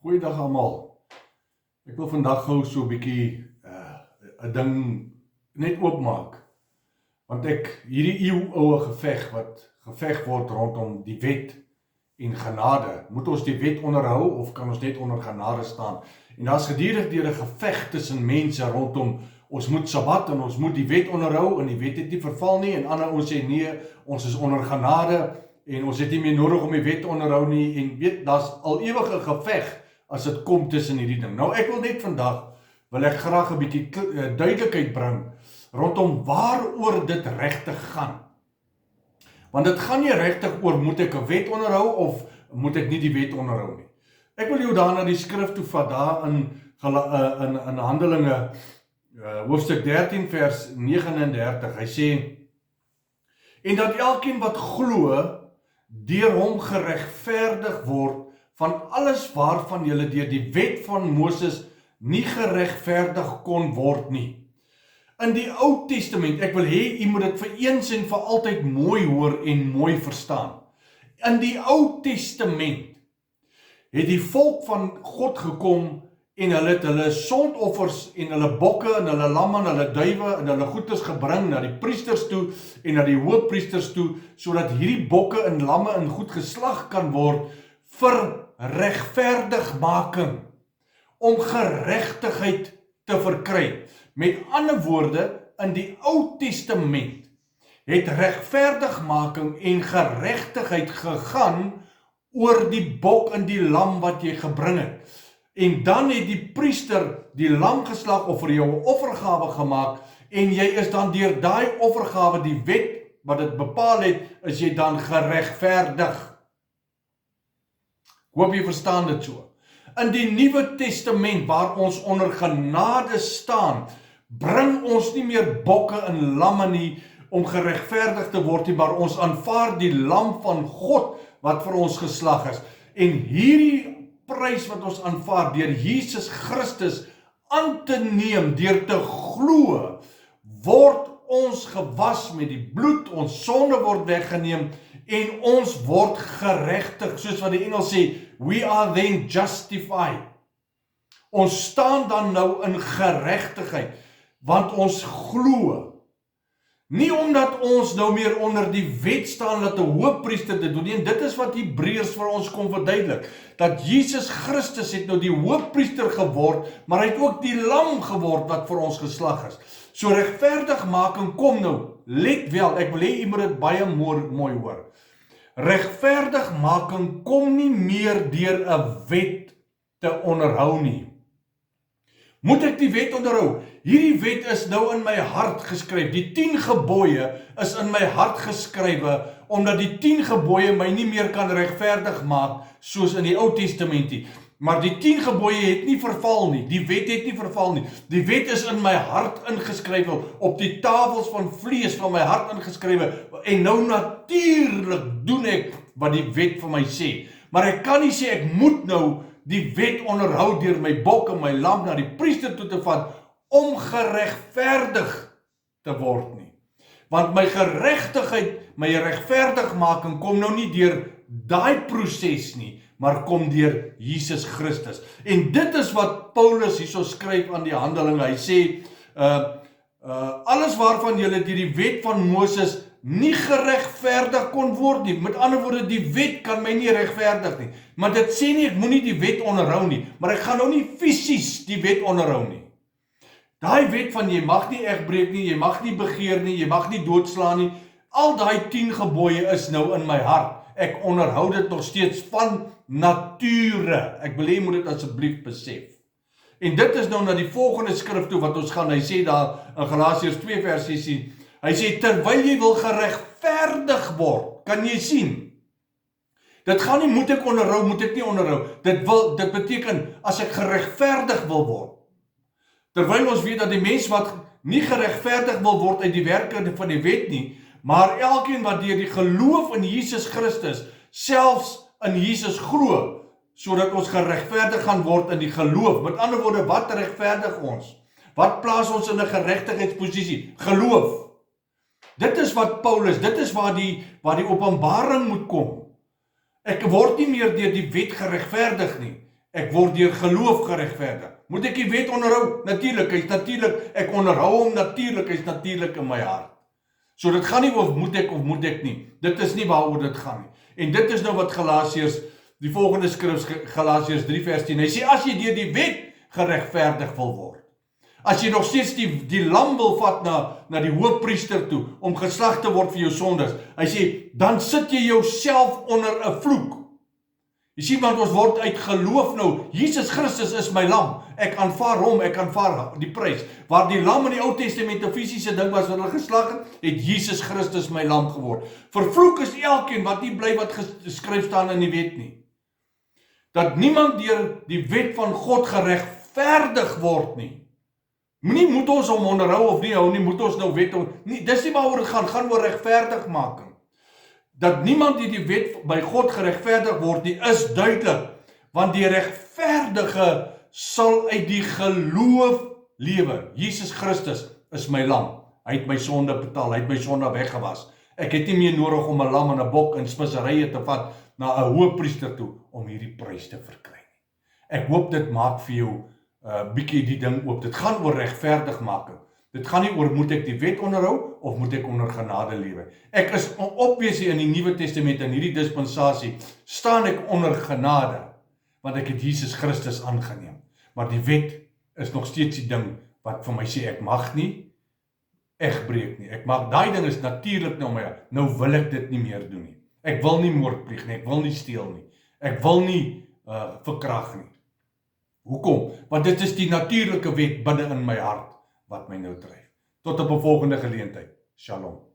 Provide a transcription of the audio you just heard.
Goeiedag almal. Ek wil vandag gou so 'n bietjie 'n ding net oopmaak. Want hierdie eeuoue geveg wat geveg word rondom die wet en genade, moet ons die wet onderhou of kan ons net onder genade staan? En daar's gedurig deur 'n geveg tussen mense rondom ons moet Sabbat en ons moet die wet onderhou en die wet het nie verval nie en ander ons sê nee, ons is onder genade en ons het nie meer nodig om die wet te onderhou nie en weet, daar's al ewige geveg as dit kom tussen hierdie ding. Nou ek wil net vandag, wil ek graag 'n bietjie duidelikheid bring rondom waaroor dit regtig gaan. Want dit gaan nie regtig oor moet ek 'n wet onderhou of moet ek nie die wet onderhou nie. Ek wil jou daar na die skrif toe vat, daar in Handelinge hoofstuk 13 vers 39. Hy sê, en dat elkeen wat glo deur hom geregverdig word van alles waarvan julle deur die wet van Moses nie geregverdig kon word nie. In die Ou Testament, ek wil hê u moet dit vir eens en vir altyd mooi hoor en mooi verstaan. In die Ou Testament het die volk van God gekom en hulle het hulle sondoffers en hulle bokke en hulle lamme en hulle duwe en hulle goedes gebring na die priesters toe en na die hoofpriesters toe, sodat hierdie bokke en lamme en goed geslag kan word vir regverdigmaking, om geregtigheid te verkry. Met ander woorde, in die Ou Testament het regverdigmaking en geregtigheid gegaan oor die bok en die lam wat jy gebring het. En dan het die priester die lam geslag of vir jou 'n offergawe gemaak en jy is dan deur daai offergawe, die wet wat dit bepaal het, is jy dan geregverdig. Ek hoop jy verstaan dit so. In die Nuwe Testament waar ons onder genade staan, bring ons nie meer bokke en lamme nie om geregverdig te word nie, maar ons aanvaar die lam van God wat vir ons geslag is. En hierdie prys wat ons aanvaar deur Jesus Christus aan te neem, deur te glo, word ons gewas met die bloed, ons sonde word weggeneem en ons word geregtig, soos wat die Engels sê, we are then justified. Ons staan dan nou in geregtigheid, want ons glo. Nie omdat ons nou meer onder die wet staan dat 'n hoofpriester dit doen nie, en dit is wat Hebreërs vir ons kom verduidelik, dat Jesus Christus het nou die hoofpriester geword, maar hy het ook die lam geword wat vir ons geslag is. So regverdigmaking kom nou, let wel, ek wil hê u moet dit baie mooi hoor. Regverdigmaking kom nie meer deur 'n wet te onderhou nie. Moet ek die wet onderhou? Hierdie wet is nou in my hart geskryf. Die 10 gebooie is in my hart geskrywe, omdat die 10 gebooie my nie meer kan regverdig maak, soos in die Ou Testament nie. Maar die 10 gebooie het nie verval nie, die wet het nie verval nie. Die wet is in my hart ingeskrywe, op die tafels van vlees van my hart ingeskrywe, en nou natuurlik doen ek wat die wet vir my sê. Maar ek kan nie sê ek moet nou die wet onderhou deur my bok en my lam na die priester toe te vat, om geregverdig te word nie. Want my geregtigheid, my regverdigmaking kom nou nie deur daai proses nie, maar kom deur Jesus Christus. En dit is wat Paulus hierso skryf aan die Handelinge. Hy sê, alles waarvan julle deur die wet van Moses nie geregverdig kon word nie. Met ander woorde, die wet kan my nie regverdig nie. Maar dit sê nie, ek moet nie die wet onderhou nie, maar ek gaan nou nie fisies die wet onderhou nie. Daai wet van jy mag nie egbreek nie, jy mag nie begeer nie, jy mag nie doodslaan nie, al daai 10 gebooie is nou in my hart. Ek onderhou dit nog steeds van nature. Ek wil hê moet dit asseblief besef. En dit is nou na die volgende skrif toe wat ons gaan, hy sê daar in Galasiërs 2 vers 16, hy sê, terwyl jy wil geregverdig word, kan jy sien, dit gaan nie, moet ek onderhou, moet ek nie onderhou, dit beteken, as ek geregverdig wil word, terwyl ons weet dat die mens wat nie geregverdig wil word uit die werke van die wet nie, maar elkeen wat deur die geloof in Jesus Christus, selfs in Jesus glo, sodat ons geregverdig gaan word in die geloof. Met ander woorde, wat regverdig ons? Wat plaas ons in 'n geregtigheidsposisie? Geloof. Dit is wat Paulus, dit is waar die openbaring moet kom. Ek word nie meer deur die wet geregverdig nie. Ek word deur geloof geregverdig. Moet ek die wet onderhou? Natuurlik, ek onderhou hom natuurlik, hy's natuurlik in my hart. So dit gaan nie of moet ek nie. Dit is nie waaroor dit gaan nie. En dit is nou wat Galasiërs, die volgende skrif, Galasiërs 3 vers 10, hy sê, as jy deur die wet geregverdig wil word, as jy nog steeds die lam wil vat na die hoofpriester toe, om geslag te word vir jou sondes, hy sê, dan sit jy jouself onder 'n vloek. Jy sien, want ons word uit geloof nou, Jesus Christus is my lam, ek aanvaar hom, ek aanvaar die prys. Waar die lam in die Ou Testament 'n fisiese ding was wat hulle geslag het Jesus Christus my lam geword. Vervloek is elkeen wat nie bly wat geskryf staan in die wet nie. Dat niemand deur die wet van God geregverdig word nie. Moet ons hom onderhou of nie hou nie, moet ons nou wet, nie, dis nie waaroor dit gaan oor regverdigmaking. Dat niemand die wet by God geregverdig word nie, is duidelik, want die regverdige sal uit die geloof lewe. Jesus Christus is my lam, hy het my sonde betaal, hy het my sonde weggewas. Ek het nie meer nodig om 'n lam en 'n bok in speserye te vat na 'n hoofpriester toe, om hierdie prys te verkry nie. Ek hoop dit maak vir jou bietjie die ding oop. Dit gaan oor regverdigmaking. Dit gaan nie oor moet ek die wet onderhou of moet ek onder genade lewe. Ek is obviously in die Nuwe Testament, in hierdie dispensasie, staan ek onder genade, want ek het Jesus Christus aangeneem. Maar die wet is nog steeds die ding wat vir my sê, ek mag nie egbreek nie. Ek mag, daai ding is natuurlik nou my, nou wil ek dit nie meer doen nie. Ek wil nie moord pleeg nie, ek wil nie steel nie. Ek wil nie verkrag nie. Hoekom? Want dit is die natuurlike wet binne in my hart wat my nou dryf. Tot op 'n volgende geleentheid. Shalom.